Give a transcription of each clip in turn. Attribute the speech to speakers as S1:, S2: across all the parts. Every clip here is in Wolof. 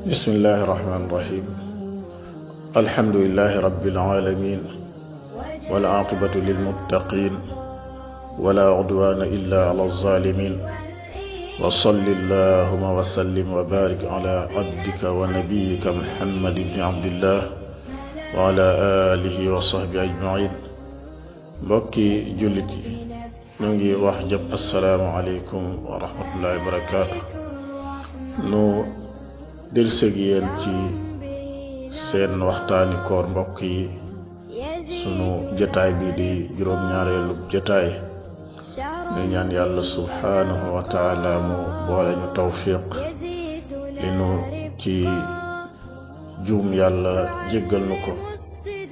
S1: bismillahi rahmaani rahim alhamdulillahi rabbil alamin wal aqibatu lil muttaqin wala udwana illa ala zalimin wa salli allahumma wa sallim wa barik ala abdika wa nabiyyika muhammad ibn abdillah wa ala alihi wa sahbihi ajmain. mbokki jullit yi ñu ngi wax jëpp assalaamu aleykum wa rahmatullahi wa barakaatu. nu delluseeg yéen ci seen waxtaani koor mbokk yi, sunu jotaay bi di juróom-ñaareelu jotaay. ñu ñaan yàlla subhaanahu wa taala mu boole ñu tawfiq li nu ci juum yàlla jéggal nu ko,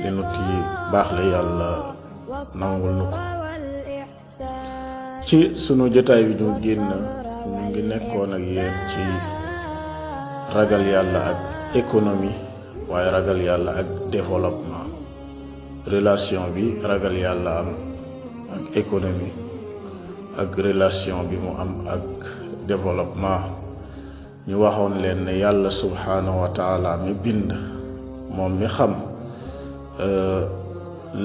S1: li nu ci baaxle yàlla nangul nu ko. ci sunu jotaay bi ñu génn ñu ngi nekkoon ak yéen ci ragal yàlla ak économie, waaye ragal yàlla ak développement, relation bi ragal yàlla am ak économie ak relation bi mu am ak développement. ñu waxoon leen ne yàlla subhanahu wa taala mi bind, moom mi xam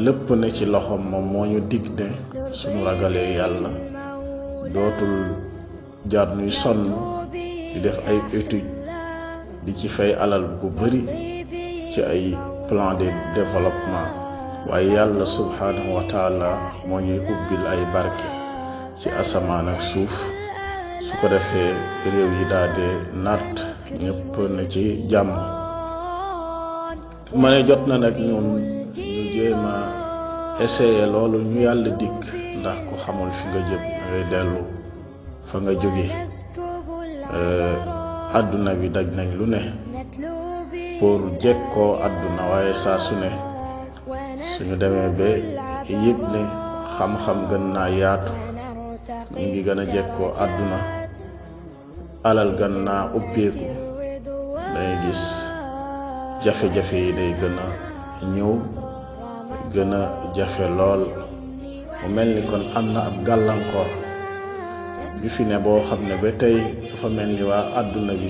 S1: lépp ne ci loxoom, moom moo ñu dig ne suñu ragalee yàlla dootul jaar ñuy sonn di def ay études di ci fay alal gu bari ci ay plan de développement, waaye yàlla subhanahu wa taala moo ñuy ubbil ay barke ci asamaan ak suuf, su ko defee réew yi daal di naat ñëpp na ci jàmm. ma ne jot na nag ñun ñu jéem a essayer loolu ñu yàlla dikk, ndax ku xamul fi nga jëm ngay dellu fa nga jóge. àdduna bi daj nañ lu ne pour jekkoo àdduna, waaye saa su ne suñu demee ba yëg ne xam-xam gën naa yaatu, ñu ngi gën a jekkoo àdduna, alal gën naa ubbeeku, day gis jafe-jafe yi day gën a ñëw, gën a jafe lool. mu mel ni kon am na ab gàllankoor bi fi ne boo xam ne ba tey dafa mel ni waa àdduna bi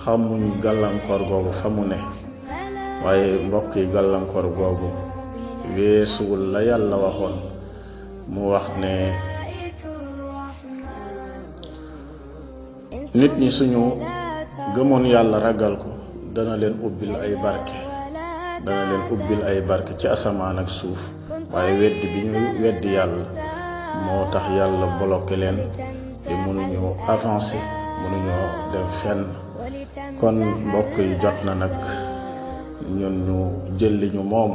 S1: xamuñu gàllankoor googu fa mu ne. waaye mbokk yi, gàllankoor googu weesuwul la yàlla waxoon, mu wax ne nit ñi suñu gëmoon yàlla ragal ko dana leen ubbil ay barke ci asamaan ak suuf, waaye weddi bi ñu weddi yàlla moo tax yàlla bloqué leen te mënuñoo avancer, mënuñoo dem fenn. kon mbokk yi, jot na nag ñun ñu jël li ñu moom,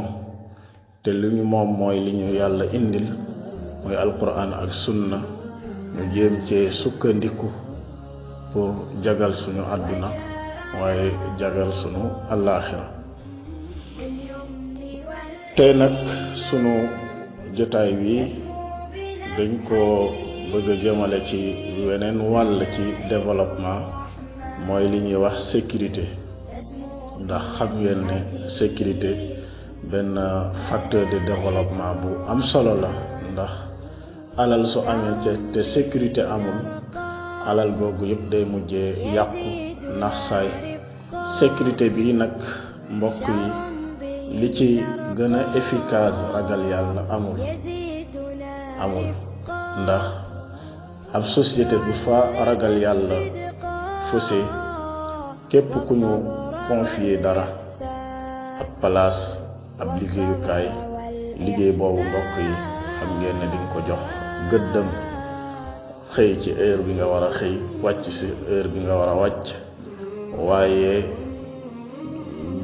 S1: te li ñu moom mooy li ñu yàlla indil, mooy alquran ak sunna. ñu jéem cee sukkandiku pour jagal suñu àdduna, waaye jagal suñu àllaaxira. tey nag sunu jotaay wi dañ ko bëgg a jëmale ci weneen wàll ci développement, mooy li ñuy wax sécurité. ndax xam ngeen ne sécurité benn facteur de développement bu am solo la, ndax alal su amee te sécurité amul, alal googu yëpp day mujjee yàqu, nax saay. sécurité bi nag mbokk yi, li ci gën a efficace ragal yàlla amul. ndax ab société bu fa ragal yàlla fëse, képp ku ñu confier dara, ab place, ab liggéeyukaay, liggéey boobu mbokk yi xam ngeen ne dinga ko jox gëddëm, xëy ci heure bi nga war a xëy, wàcc ci heure bi nga war a wàcc. waaye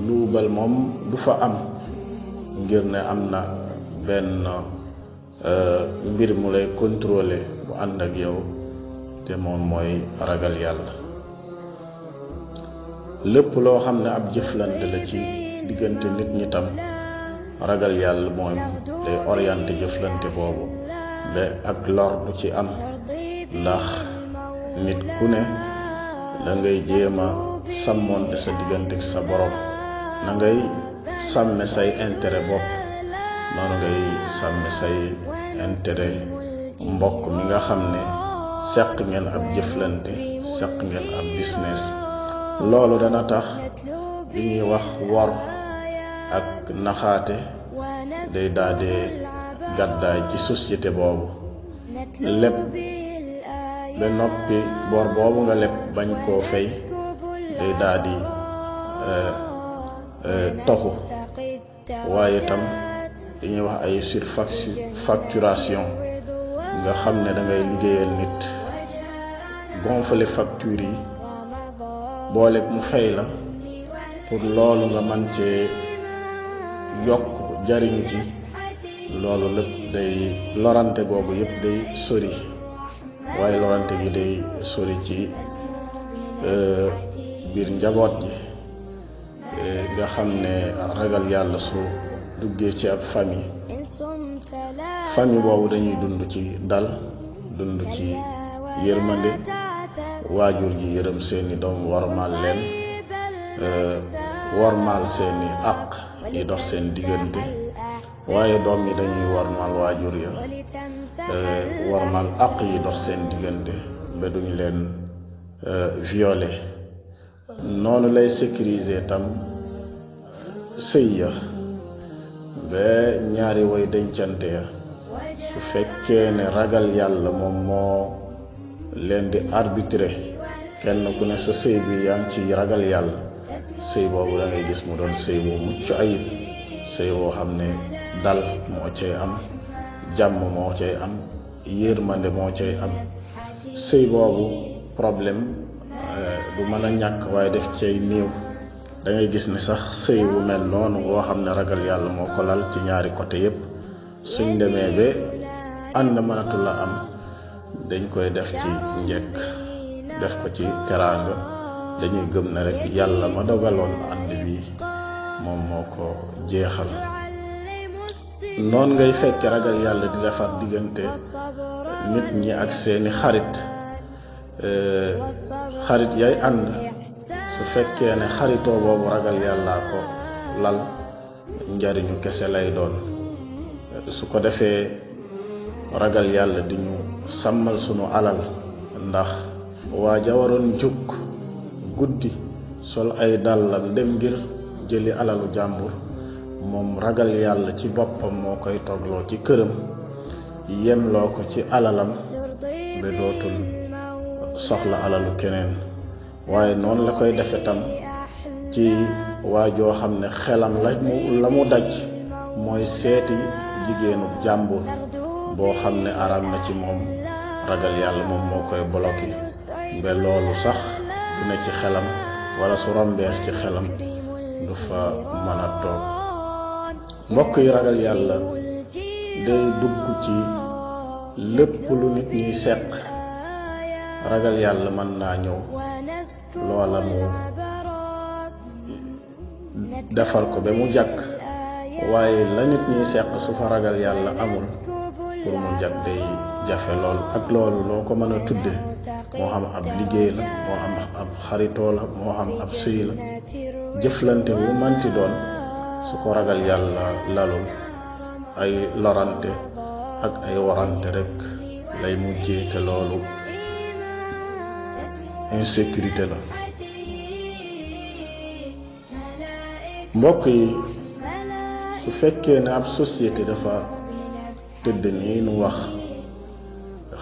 S1: luubal moom du fa am, ngir ne am na benn mbir mu lay contrôler bu ànd ak yow, te moom mooy ragal yàlla. lépp loo xam ne ab jëflante la ci diggante nit ñi tam, ragal yàlla mooy lay orienté jëflante boobu ba ak lor du ci am. ndax nit ku ne da ngay jéem a sàmmoonte sa diggante ak sa borom, na ngay sàmme say intérêt bopp, noonu ngay sàmme say intérêt mbokk mi nga xam ne seq ngeen ab jëflante, seq ngeen ab business. loolu dana tax li ñuy wax wor ak naxaate day daadee gàddaay ci société boobu. lépp ba noppi bor boobu nga lépp bañ koo fay day daadi toxu. waaye tam li ñuy wax ay surfacturation nga xam ne da ngay liggéeyal nit gonfler facture yi boole mu fay la pour loolu nga man cee yokk jariñu ci. loolu lépp day lorante googu yépp day sori, waaye lorante gi day sori ci biir njaboot ji. nga xam ne ragal yàlla su duggee ci ab famille boobu dañuy dund ci dal, dund ci yërmande, waajur ji yërëm seeni doom, wormaal leen, wormaal seeni àq yi dox seen diggante. waaye doom yi dañuy wormaal waajur ya, wormaal àq yi dox seen diggante ba duñ leen violer. noonu lay sécuriser tam sëy ya ba ñaari way dencante ya su fekkee ne ragal yàlla moom moo leen di arbitrer, kenn ku ne sa sëy bi yaa ngi ci ragal yàlla, sëy boobu da ngay gis mu doon sëy bu mucc ayib, sëy boo xam ne dal moo cay am, jàmm moo cay am, yërmande moo cay am. sëy boobu problème du mën a ñàkk, waaye def cay néew. da ngay gis ne sax sëy bu mel noonu boo xam ne ragal yàlla moo ko lal ci ñaari côté yépp, suñ demee ba ànd mënatu la am, dañ koy def ci njëkk, def ko ci teraanga. dañuy gëm ne rek yàlla ma dogaloon ànd bi moom moo ko jeexal. noon ngay fekk ragal yàlla di defar diggante nit ñi ak seeni xarit. xarit yay ànd su fekkee ne xaritoo boobu ragal yàllaa ko lal, njariñu kese lay doon. su ko defee ragal yàlla di ñu sàmmal sunu alal, ndax waa ja waroon jóg guddi sol ay dàllam dem ngir jëli alalu jàmbur, moom ragal yàlla ci boppam moo koy toogloo ci këram, yemloo ko ci alalam ba dootul soxla alalu keneen. waaye noonu la koy defe tam ci waajoo xam ne xelam la mu daj mooy seeti jigéenu jàmbur boo xam ne araam na ci moom, ragal yàlla moom moo koy bloqué ba loolu sax du ne ci xelam, wala su rombeex ci xelam du fa mën a toog. mbokk yi, ragal yàlla day dugg ci lépp lu nit ñiy seq. ragal yàlla mën naa ñëw loola mu defar ko ba mu jàkk, waaye la nit ñiy seq su fa ragal yàlla amul pour mu jàkk day jafe lool. ak loolu loo ko mën a tudde, moo xam ab liggéey la, moo xam ab xaritoo la, moo xam ab sëy la, jëflante wu manti doon su ko ragal yàlla lalul, ay lorante ak ay warante rek lay mujjee, te loolu insécurité la. mbokk yi, su fekkee ne ab société dafa tëdd nii nu wax,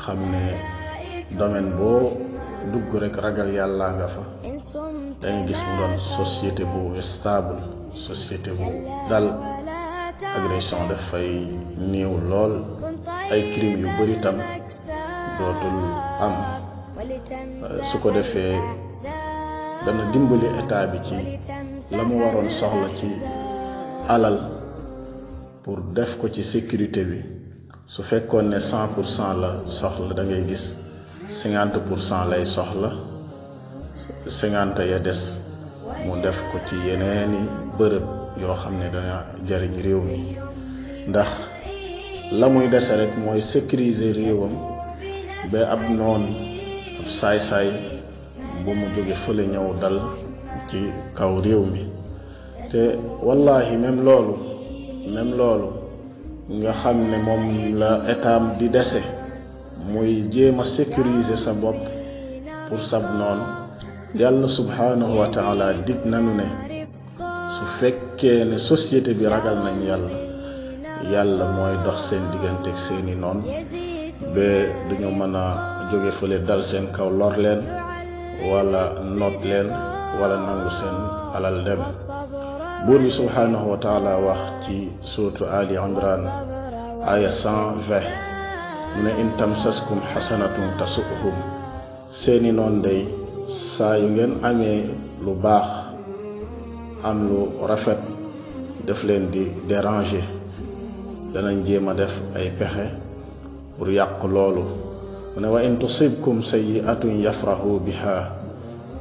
S1: xam ne domaine boo dugg rek ragal yàlla nga fa, dangay gis mu doon société bu stable, société bu dal, agression dafay néew lool, ay crime yu bari tam dootul am. su ko defee dana dimbali état bi ci la mu waroon soxla ci alal pour def ko ci sécurité bi. su fekkoon ne 100% la soxla, da ngay gis 50% lay soxla, 50 ya des mu def ko ci yeneeni bërëb yoo xam ne dana jariñ réew mi, ndax la muy dese rek mooy sécuriser réewam ba ab noon, ab saay-saay bu mu jóge fële ñëw dal ci kaw réew mi. te wallahi même loolu nga xam ne moom la état di dese, muy jéem a sécuriser sa bopp pour sab noonu, yàlla subhanahu wa taala dig nanu ne su fekkee ne société bi ragal nañ yàlla mooy dox seen diggante ak seeni noon ba duñu mën a jóge fële dal seen kaw lor leen wala noot leen wala nangu seen alal dem. buur bi subhanahu wa taala wax ci suuratu Ali Imran aya 120 mu ne in tamsaskum xasanatun tasu'hum seeni noon day saa yu ngeen amee lu baax am lu rafet def leen di déranger danañ jéem a def ay pexe pour yàq loolu. mu ne wa in tusibkum sayyi'atun yafrahu biha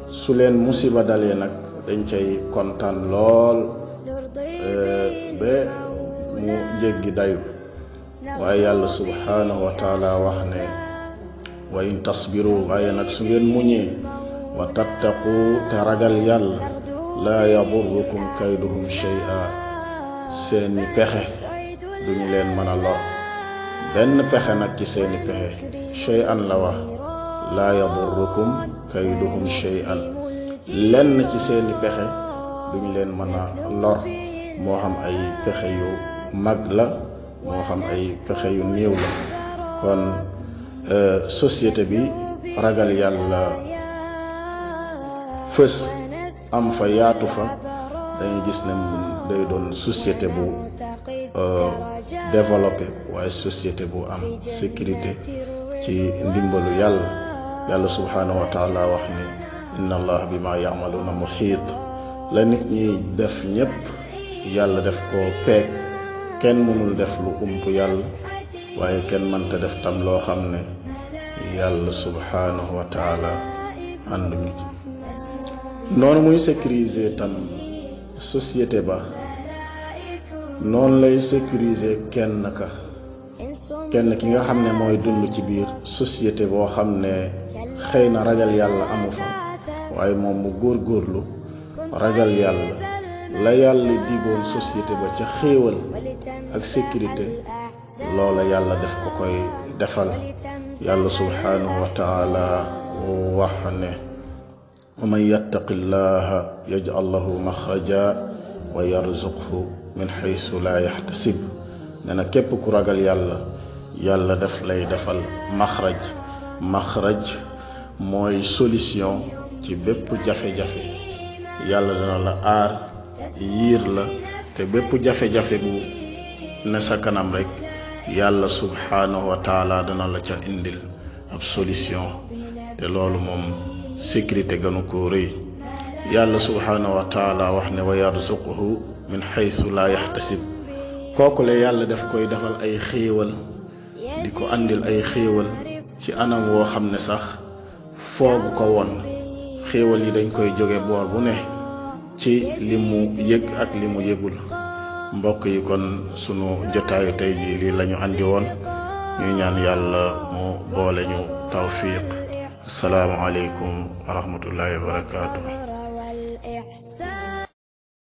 S1: su leen musiba dalee nag dañ cay kontaan lool ba mu jéggi dayu. waaye yàlla subhanahu wa taala wax ne wa in tasbiru waaye nag su ngeen muñee wa tattaqu te ragal yàlla laa yadurrukum kayduhum shay'a seeni pexe duñu leen mën a lor benn pexe nag ci seeni pexe shay'an la wax laa yadurrukum kayduhum shay'an lenn ci seeni pexe duñu leen mën a lor moo xam ay pexe yu mag la moo xam ay pexe yu néew la. kon société bi ragal yàlla fës am fa yaatu fa dañuy gis ne day doon société bu développé waaye société bu am sécurité ci ndimbalu yàlla subhanahu wa taala wax ni inna allah bima ya'maluna muhiit la nit ñi def ñépp yàlla def ko peeg kenn mënul def lu ump yàlla waaye kenn mënta def tam loo xam ne yàlla subhanahu wa taala ànduñu ci. noonu muy sécuriser tam société ba noonu lay sécuriser kenn ki nga xam ne mooy dund ci biir société boo xam ne xëy na ragal yàlla amu fa waaye moom mu góorgóorlu ragal yàlla la yàlla digoon société ba ca xéewal ak sécurité loola yàlla def ko koy defal. yàlla subhanahu wa taala wax ne wa man yattaqillaha yaj'al lahu maxraja wa yarzuqhu min haythu la yahtasib nee na képp ku ragal yàlla def lay defal maxraj mooy solution ci bépp jafe-jafe yàlla dana la aar yiir la te bépp jafe-jafe bu ne sa kanam rek yàlla subhanahu wa taala dana la ca indil ab solution te loolu moom sécurité gënu ko rëy. yàlla subhanahu wa taala wax ne wa yarzuquhu min haythu la yahtasib kooku le yàlla daf koy defal ay xéewal di ko andil ay xéewal ci anam woo xam ne sax foogu ko woon. xéewal yi dañ koy jóge boor bu ne ci li mu yëg ak li mu yëgul. mbokk yi kon sunu jotaayu tey ji lii lañu andi woon ñuy ñaan yàlla mu boole ñu tawfiq. assalaamu aleykum wa rahmatullahi wa barakaatuh.